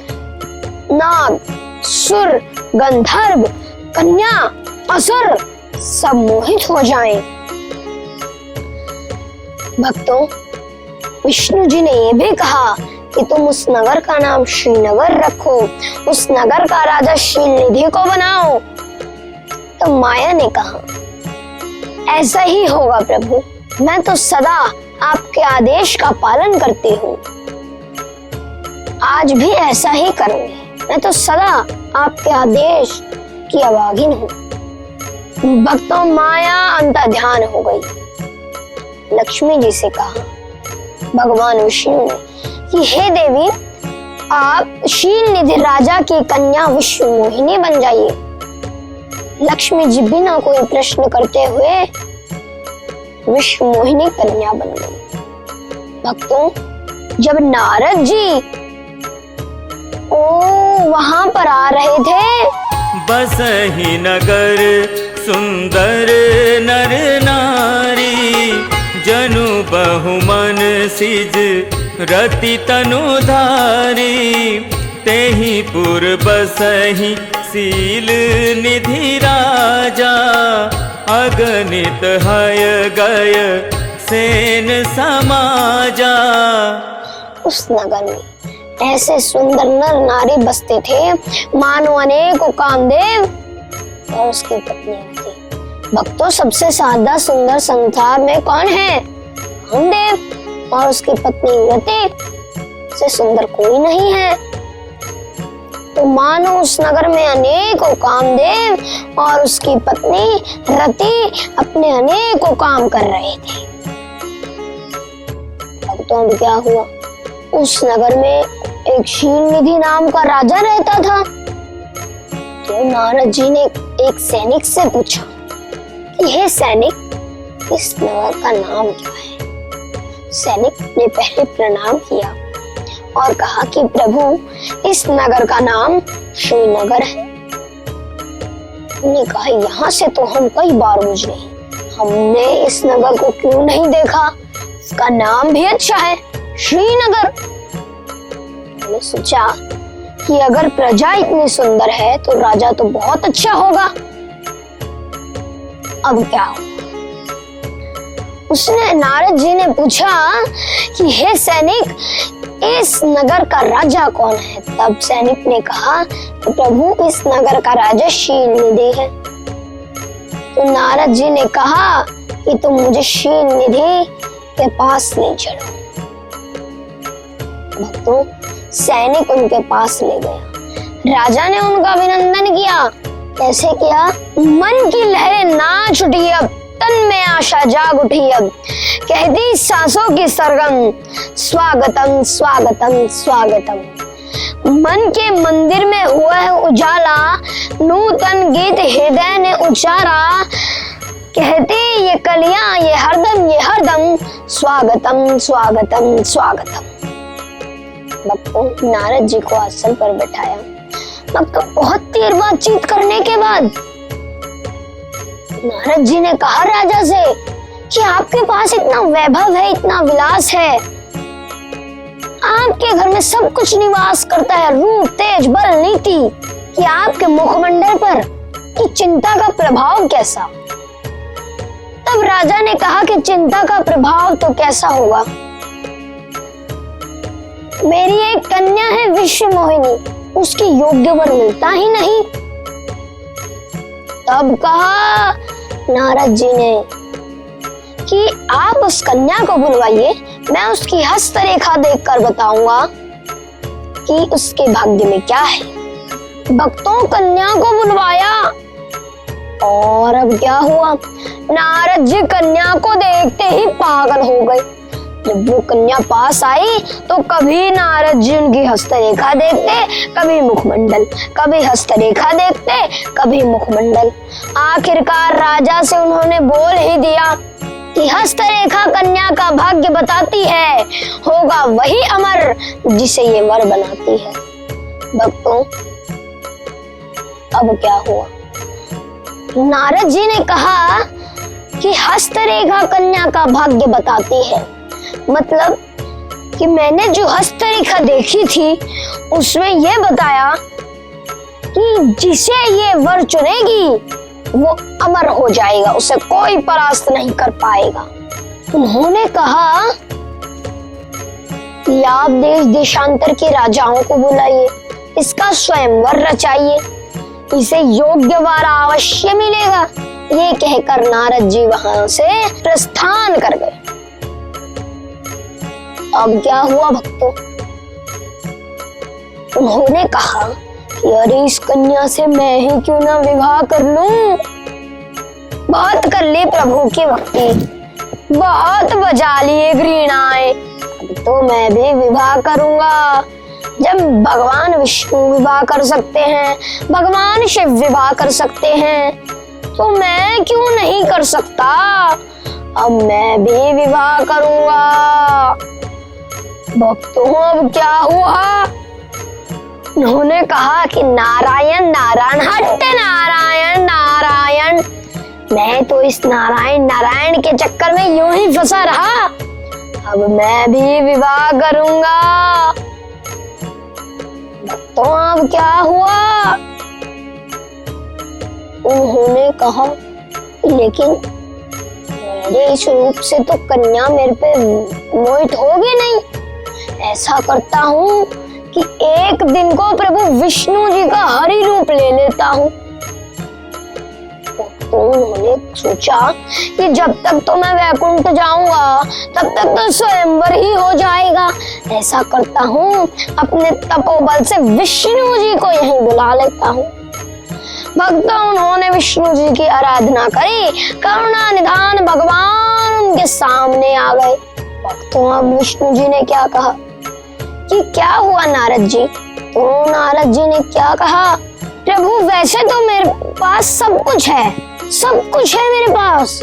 नाग, सुर, गंधर्व, कन्या, असुर सब मोहित हो जाएं। भक्तों, विष्णु जी ने यह भी कहा कि तुम उस नगर का नाम श्रीनगर रखो, उस नगर का राजा श्रीनिधि को बनाओ। तो माया ने कहा, ऐसा ही होगा प्रभु, मैं तो सदा आपके आदेश का पालन करती हूँ, आज भी ऐसा ही करूंगी। मैं तो सदा आपके आदेश की अभागिन हूँ। भक्तों, माया अंतर्ध्यान हो गई। लक्ष्मी जी से कहा भगवान विष्णु ने कि हे देवी, आप शील निधि राजा की कन्या विश्व मोहिनी बन जाइए। लक्ष्मी जी बिना कोई प्रश्न करते हुए विश्व मोहिनी कन्या बन गई। भक्तों, जब नारद जी वहां पर आ रहे थे, बसहि नगर सुंदर नर नारी, जनु बहुमन सिज रति तनुधारी, तेहि पुर बसहि शील निधि राजा, अगणित हय गय सेन समाजा। उस नगर में ऐसे सुंदर नर नारी बसते थे मानो अनेकों कामदेव और उसकी पत्नियां थी। भक्तों, सबसे सादा सुंदर संसार में कौन है? कामदेव और उसकी पत्नी रति से सुंदर कोई नहीं है। तो मानो उस नगर में अनेकों कामदेव और उसकी पत्नी रति अपने अनेकों काम कर रहे थे। भक्तों, अब क्या हुआ? उस नगर में एक शील निधि नाम का राजा रहता था। तो नारद जी ने एक सैनिक से पूछा कि हे सैनिक, इस नगर का नाम क्या है? सैनिक ने पहले प्रणाम किया और कहा कि प्रभु, इस नगर का नाम श्रीनगर है। उन्होंने कहा यहाँ से तो हम कई बार गुजरे, हमने इस नगर को क्यों नहीं देखा? इसका नाम भी अच्छा है, श्रीनगर। मैंने सोचा कि अगर प्रजा इतनी सुंदर है तो राजा तो बहुत अच्छा होगा। अब क्या हो? उसने नारद जी ने पूछा कि हे सैनिक, इस नगर का राजा कौन है? तब सैनिक ने कहा कि प्रभु, इस नगर का राजा शील निधि है। तो नारद जी ने कहा कि तुम मुझे शील निधि के पास ले चलो। भक्तों, सैनिक उनके पास ले गया। राजा ने उनका अभिनंदन किया। कैसे किया? मन की लहरें नाच उठी, अब तन में आशा जाग उठी, अब कहती सांसों की सरगम, स्वागतम स्वागतम स्वागतम। मन के मंदिर में हुआ है उजाला, नूतन गीत हृदय ने उचारा, कहती ये कलियां ये हरदम, स्वागतम स्वागतम स्वागतम। भक्तों, नारद जी को आसन पर बैठाया। भक्तों, बहुत देर बातचीत करने के बाद नारद जी ने कहा राजा से कि आपके पास इतना वैभव है, इतना विलास है, आपके घर में सब कुछ निवास करता है, रूप तेज बल नीति, कि आपके मुखमंडल पर कि चिंता का प्रभाव कैसा? तब राजा ने कहा कि चिंता का प्रभाव तो कैसा होगा, मेरी एक कन्या है विश्व मोहिनी, उसकी योग्य वर मिलता ही नहीं। तब कहा नारद जी ने कि आप उस कन्या को बुलवाइए, मैं उसकी हस्तरेखा देखकर बताऊंगा कि उसके भाग्य में क्या है। भक्तों, कन्या को बुलवाया और अब क्या हुआ? नारद जी कन्या को देखते ही पागल हो गए। जब वो कन्या पास आई तो कभी नारद जी उनकी हस्तरेखा देखते, कभी मुखमंडल, कभी हस्तरेखा देखते, कभी मुखमंडल। आखिरकार राजा से उन्होंने बोल ही दिया कि हस्तरेखा कन्या का भाग्य बताती है, होगा वही अमर जिसे ये वर बनाती है। भक्तों, अब क्या हुआ? नारद जी ने कहा कि हस्तरेखा कन्या का भाग्य बताती है, मतलब कि मैंने जो हस्तरेखा देखी थी उसमें यह बताया कि जिसे ये वर चुनेगी वो अमर हो जाएगा, उसे कोई परास्त नहीं कर पाएगा। उन्होंने कहा कि आप देश देशांतर के राजाओं को बुलाइए, इसका स्वयंवर रचाइए, इसे योग्य वर अवश्य मिलेगा। ये कहकर नारद जी वहां से प्रस्थान कर गए। अब क्या हुआ भक्तों? उन्होंने कहा कि अरे इस कन्या से मैं ही क्यों ना विवाह कर लूं। बहुत कर ली प्रभु की भक्ति, बहुत बजा लिए घृणाएं, अब तो मैं भी विवाह करूंगा। जब भगवान विष्णु विवाह कर सकते हैं, भगवान शिव विवाह कर सकते हैं, तो मैं क्यों नहीं कर सकता। अब मैं भी विवाह करूंगा। भक्तों अब क्या हुआ, उन्होंने कहा कि नारायण नारायण हट नारायण नारायण। मैं तो इस नारायण नारायण के चक्कर में यूं ही फंसा रहा, अब मैं भी विवाह करूंगा। तो अब क्या हुआ, उन्होंने कहा लेकिन मेरे इस रूप से तो कन्या मेरे पे मोहित होगी नहीं। ऐसा करता हूँ कि एक दिन को प्रभु विष्णु जी का हरि रूप ले लेता हूँ। तो उन्होंने सोचा कि जब तक तो मैं वैकुंठ जाऊंगा तब तक तो स्वयंवर ही हो जाएगा। ऐसा करता हूँ अपने तपोबल से विष्णु जी को यहीं बुला लेता हूँ। भक्तों उन्होंने विष्णु जी की आराधना करी, करुणा निधान भगवान उनके सामने आ गए। भक्तों अब विष्णु जी ने क्या कहा कि क्या हुआ नारद जी। तो नारद जी ने क्या कहा, प्रभु वैसे तो मेरे पास सब कुछ है, सब कुछ है मेरे पास,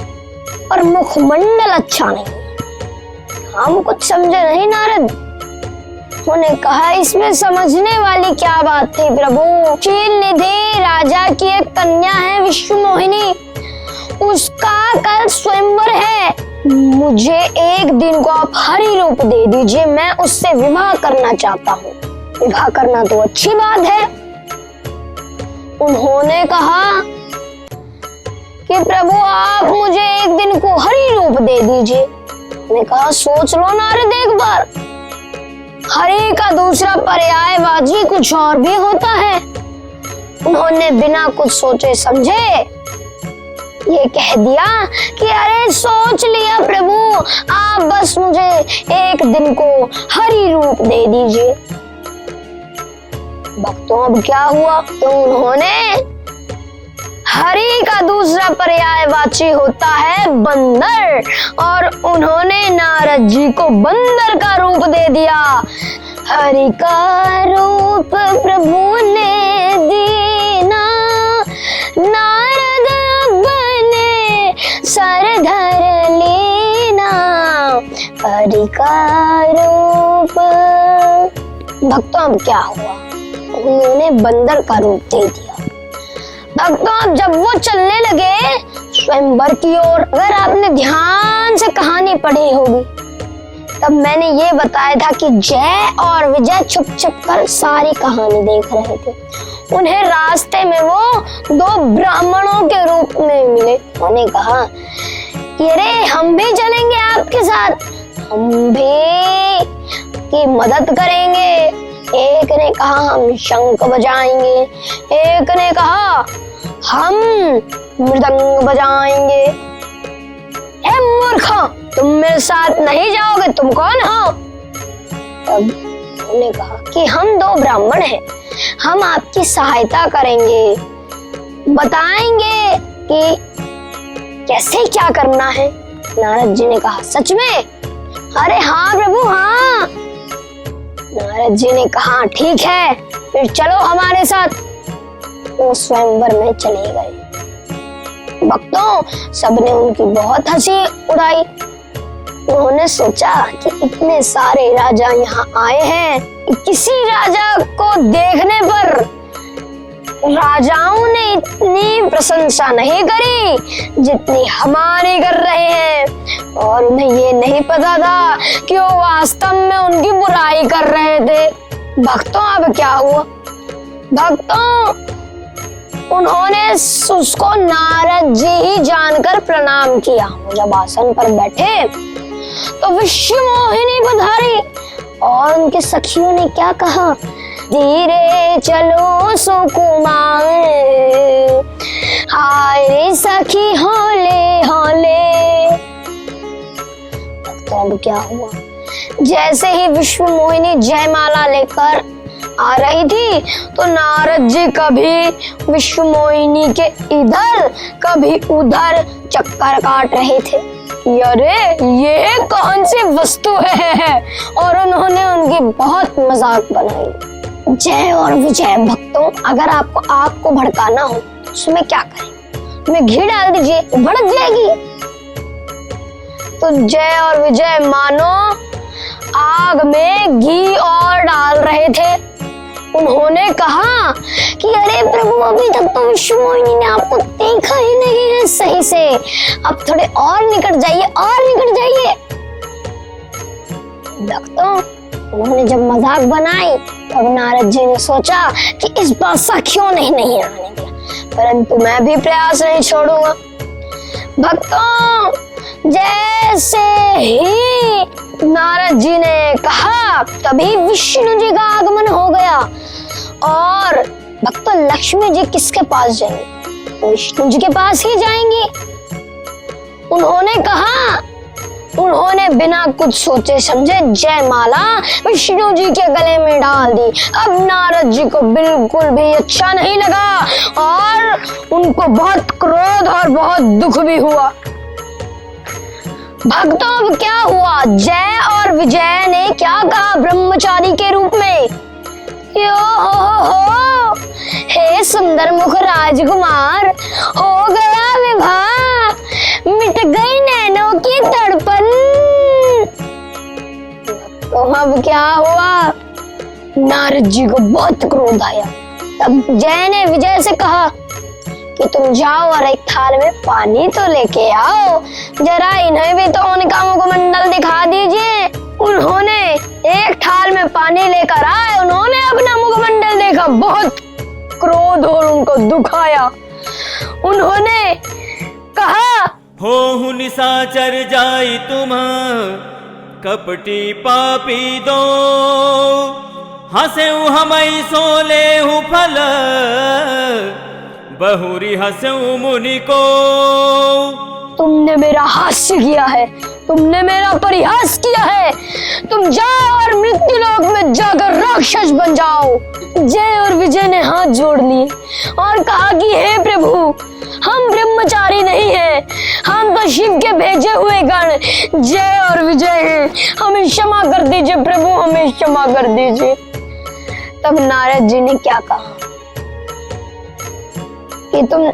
और मुखमंडल अच्छा नहीं। हम कुछ समझे नहीं नारद। उन्होंने कहा इसमें समझने वाली क्या बात थी प्रभु। शील निधि राजा की एक कन्या है विश्व मोहिनी, उसका कल स्वयंवर है। मुझे एक दिन को आप हरि रूप दे दीजिए, मैं उससे विवाह करना चाहता हूँ। विवाह करना तो अच्छी बात है। उन्होंने कहा कि प्रभु आप मुझे एक दिन को हरि रूप दे दीजिए। मैंने कहा सोच लो नारद एक बार, हरि का दूसरा पर्यायवाची कुछ और भी होता है। उन्होंने बिना कुछ सोचे समझे ये कह दिया कि अरे सोच लिया प्रभु, आप बस मुझे एक दिन को हरि रूप दे दीजिए। भक्तों अब क्या हुआ, तो उन्होंने हरि का दूसरा पर्यायवाची होता है बंदर, और उन्होंने नारद जी को बंदर का रूप दे दिया। हरि का रूप प्रभु ने दीना, नारद बने सर धर लेना। हरि का रूप। भक्तों अब क्या हुआ, उन्होंने बंदर का रूप दे दिया। भक्तों अब जब वो चलने लगे स्वयंवर की ओर, अगर आपने ध्यान से कहानी पढ़ी होगी तब मैंने ये बताया था कि जय और विजय छुप छुप कर सारी कहानी देख रहे थे। उन्हें रास्ते में वो दो ब्राह्मणों के रूप में मिले। उन्होंने कहा कि अरे हम भी चलेंगे आपके साथ, हम भी की मदद करेंगे। एक ने कहा हम शंख बजाएंगे, एक ने कहा हम मृदंग बजाएंगे। हे मूर्ख, तुम मेरे साथ नहीं जाओगे, तुम कौन हो? तब उन्होंने कहा कि हम दो ब्राह्मण हैं, हम आपकी सहायता करेंगे, बताएंगे कि कैसे क्या करना है। नारद जी ने कहा सच में? अरे हाँ प्रभु हाँ। नारद जी ने कहा ठीक है, फिर चलो हमारे साथ। वो स्वयंवर में चले गए। भक्तों सबने उनकी बहुत हंसी उड़ाई। उन्होंने सोचा कि इतने सारे राजा यहाँ आए हैं, किसी राजा को देखने पर राजाओं ने इतनी प्रशंसा नहीं करी जितनी हमारी कर रहे हैं। और उन्हें ये नहीं पता था कि वो वास्तव में उनकी बुराई कर रहे थे। भक्तों अब क्या हुआ, भक्तों उन्होंने उसको नारद जी ही जानकर प्रणाम किया। जब आसन पर बैठे तो विश्व मोहिनी पधारी और उनके सखियों ने क्या कहा, धीरे चलो सुकुमार, हाय रे सखी हौले हौले। तो अब क्या हुआ, जैसे ही विश्व मोहिनी जयमाला लेकर आ रही थी तो नारद जी कभी विश्व मोहिनी के इधर कभी उधर चक्कर काट रहे थे कि अरे ये कौन सी वस्तु है, और उन्होंने उनकी बहुत मजाक बनाई। जय और विजय भक्तों, अगर आपको आग को भड़काना हो तो उसमें क्या करें, उसमें घी डाल दीजिए, भड़क जाएगी। तो जय और विजय मानो आग में घी और डाल रहे थे। उन्होंने कहा कि अरे प्रभु, अभी तक तो विश्व मोहिनी ने आपको देखा ही नहीं है सही से, अब थोड़े और निकट जाइए, और निकट जाइए। भक्तों, उन्होंने जब मजाक बनाई तब नारद जी ने सोचा कि इस बात सा क्यों नहीं आने दिया, परंतु मैं भी प्रयास नहीं छोड़ूंगा। भक्तों, जैसे ही नारद जी ने कहा तभी विष्णु जी का आगमन हो गया। और भक्तों, लक्ष्मी जी किसके पास जाएंगी? विष्णु जी के पास ही जाएंगी। उन्होंने बिना कुछ सोचे समझे जयमाला विष्णु जी के गले में डाल दी। अब नारद जी को बिल्कुल भी अच्छा नहीं लगा और उनको बहुत क्रोध और बहुत दुख भी हुआ। भक्तों, अब क्या हुआ? जय और विजय ने क्या कहा ब्रह्मचारी के रूप में? यो हो, हे सुंदर मुख राजकुमार, हो गया विवाह, मिट गई नैनों की तड़पन। तो अब क्या हुआ? नारद जी को बहुत क्रोध आया। तब जय ने विजय से कहा कि तुम जाओ और एक थाल में पानी तो लेके आओ, जरा इन्हें भी तो उनका मुखमंडल दिखा दीजिए। उन्होंने एक थाल में पानी लेकर आए, उन्होंने अपना मुखमंडल देखा, बहुत क्रोध और उनको दुख आया। उन्होंने कहा, हो निशाचर जाई तुम कपटी पापी दो, हंसे हमई सोले हूँ फल, बहुरी हंसू मुनि को। तुमने मेरा हास्य किया है, तुमने मेरा परिहास किया है, तुम जाओ और मृत्यु लोक में जाकर राक्षस बन जाओ। जय और विजय ने हाथ जोड़ लिए और कहा कि हे प्रभु, हम ब्रह्मचारी नहीं हैं, हम तो शिव के भेजे हुए गण जय और विजय हैं, हमें क्षमा कर दीजिए प्रभु, हमें क्षमा कर दीजिए। तब नारद जी ने क्या कहा कि तुम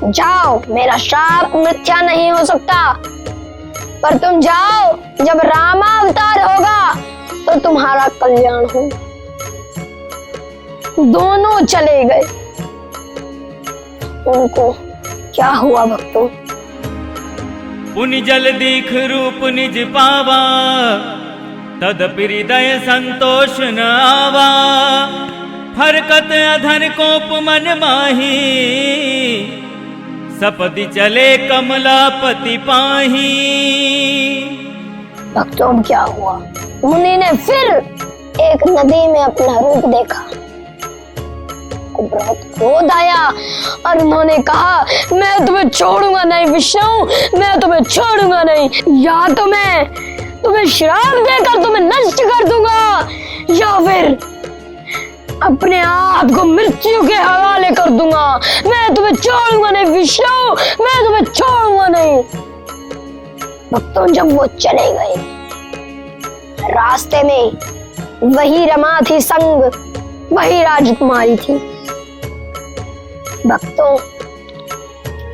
जाओ, मेरा श्राप मिथ्या नहीं हो सकता, पर तुम जाओ, जब रामावतार होगा तो तुम्हारा कल्याण हो। दोनों चले गए। उनको क्या हुआ भक्तों? पुनि जल दीख रूप निज पावा, तदपि हृदय संतोष न आवा, फरकत अधर कोप मन माही, सपदि चले कमलापति पाही। भक्तों, क्या हुआ? मुनि ने फिर एक नदी में अपना रूप देखा, बहुत क्रोध आया और उन्होंने कहा, मैं तुम्हें छोड़ूंगा नहीं विष्णु, मैं तुम्हें छोड़ूंगा नहीं, या तो मैं तुम्हें श्राप देकर तुम्हें नष्ट कर दूंगा, या फिर अपने आप को मृत्यु के हवाले कर दूंगा। मैं तुम्हें छोड़ूंगा नहीं विष्णु, मैं तुम्हें छोड़ूंगा नहीं। भक्तों, जब वो चले गए, रास्ते में वही रमा थी संग, वही राजकुमारी थी। भक्तों,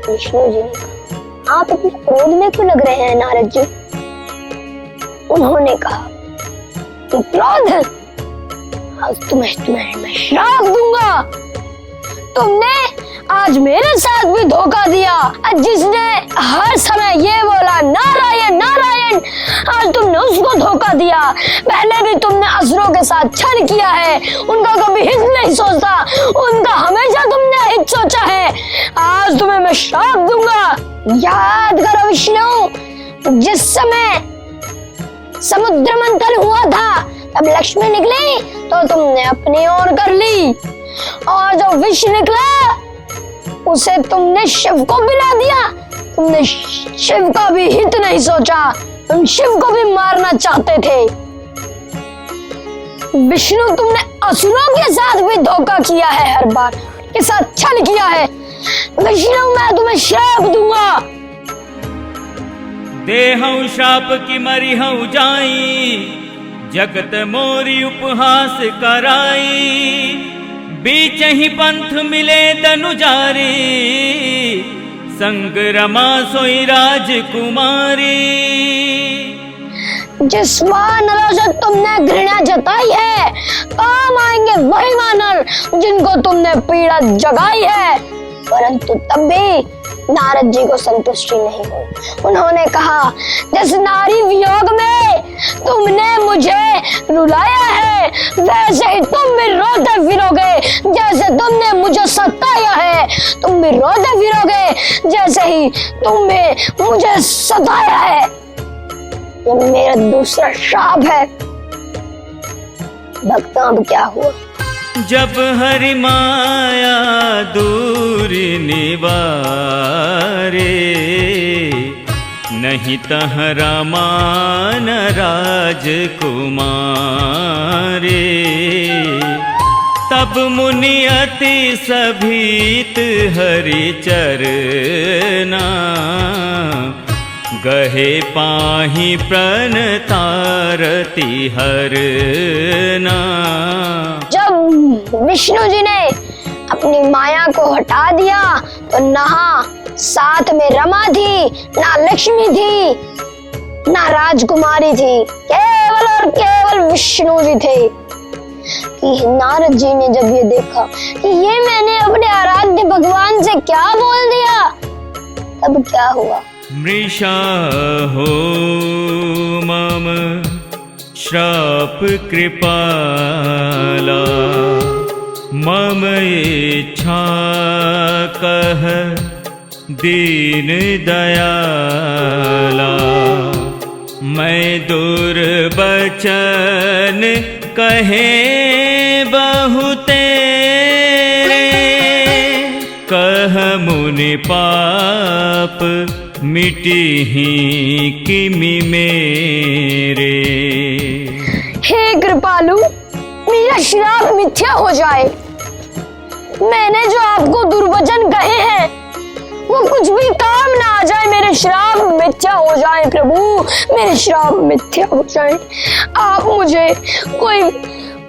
विष्णु जी ने कहा, आप इतने क्रोध में क्यों लग रहे हैं नारद जी? उन्होंने कहा कि क्रोध, आज तुम्हें मैं श्राप दूंगा। तुमने आज मेरे साथ भी धोखा दिया, जिसने हर समय ये बोला नारायण नारायण, आज तुमने उसको धोखा दिया। पहले भी तुमने असुरों के साथ छल किया है, उनका कभी हित नहीं सोचता, उनका हमेशा तुमने हित सोचा है। आज तुम्हें मैं श्राप दूंगा। याद करो विष्णु, जिस समय समुद्र मंथन हुआ था तब लक्ष्मी निकली तो तुमने अपनी ओर कर ली, और जो विष निकला उसे तुमने शिव को मिला दिया। तुमने शिव का भी हित नहीं सोचा, तुम शिव को भी मारना चाहते थे। विष्णु तुमने असुरों के साथ भी धोखा किया है, हर बार के साथ छल किया है। विष्णु मैं तुम्हें श्राप दूंगा। देहौ शाप की मरिहौ जाई, जगत मोरी उपहास कराई। बीच ही पंथ मिले तनुजारी, संग रमा सोई राजकुमारी। जिस वानरों से तुमने घृणा जताई है, काम आएंगे वही वानर जिनको तुमने पीड़ा जगाई है। परंतु तब भी नारद जी को संतुष्टि नहीं हुई। उन्होंने कहा, जिस नारी वियोग में तुमने मुझे रुलाया है, वैसे ही तुम भी रोते फिरोगे। जैसे तुमने मुझे सताया है, तुम भी रोते फिरोगे जैसे ही तुमने मुझे सताया है। ये मेरा दूसरा श्राप है। भक्तों अब क्या हुआ? जब हरि माया दूर निवारे, नहीं तहरा मान राजकुमारे। तब मुनि अति सभीत हरि चरना, गहे पाहि प्रण तारति हरना। जब विष्णु जी ने अपनी माया को हटा दिया तो नहा साथ में रमा थी, ना लक्ष्मी थी, ना राजकुमारी थी, केवल और केवल विष्णु जी थे। कि नारद जी ने जब ये देखा कि ये मैंने अपने आराध्य भगवान से क्या बोल दिया, तब क्या हुआ? मृषा हो मम श्राप कृपाला, मम इच्छा कह दीन दयाला। मैं दुर्बचन कहे बहुते, कह मुनि पाप मिटी ही किमि मेरे। हे कृपालु, मेरा श्राप मिथ्या हो जाए। मैंने जो आपको दुर्वचन कहे हैं वो कुछ भी काम ना आ जाए। मेरे श्राप मिथ्या हो जाए प्रभु, मेरे श्राप मिथ्या हो जाए। आप मुझे कोई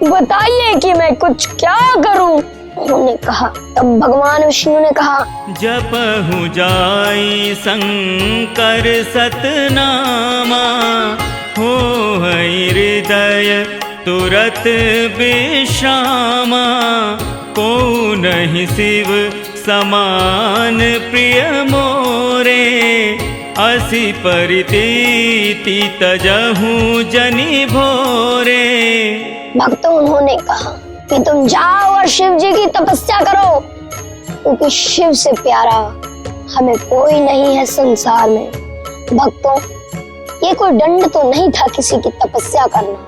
बताइए कि मैं कुछ क्या करूं। उन्होंने कहा, तब भगवान विष्णु ने कहा, जपहु जाई शंकर सतनामा, हो हृदय तुरत विश्रामा। को नहीं शिव समान प्रिय मोरे, असि परितीति तजहु जनि भोरे। भक्तों उन्होंने कहा कि तुम जाओ और शिव जी की तपस्या करो, क्योंकि शिव से प्यारा हमें कोई नहीं है संसार में। भक्तों, ये कोई दंड तो नहीं था किसी की तपस्या करना,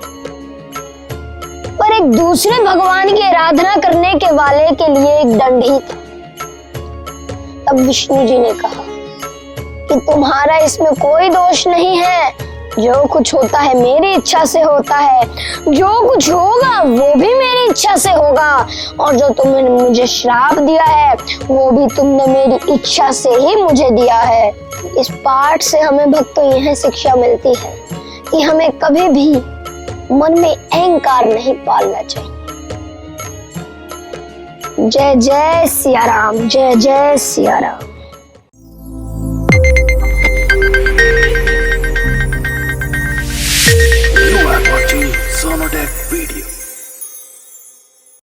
पर एक दूसरे भगवान की आराधना करने के वाले के लिए एक दंड ही था। तब विष्णु जी ने कहा कि तुम्हारा इसमें कोई दोष नहीं है। जो कुछ होता है मेरी इच्छा से होता है, जो कुछ होगा वो भी मेरी इच्छा से होगा, और जो तुमने मुझे श्राप दिया है वो भी तुमने मेरी इच्छा से ही मुझे दिया है। इस पाठ से हमें भक्तों यह शिक्षा मिलती है कि हमें कभी भी मन में अहंकार नहीं पालना चाहिए। जय जय सिया राम, जय जय सिया राम।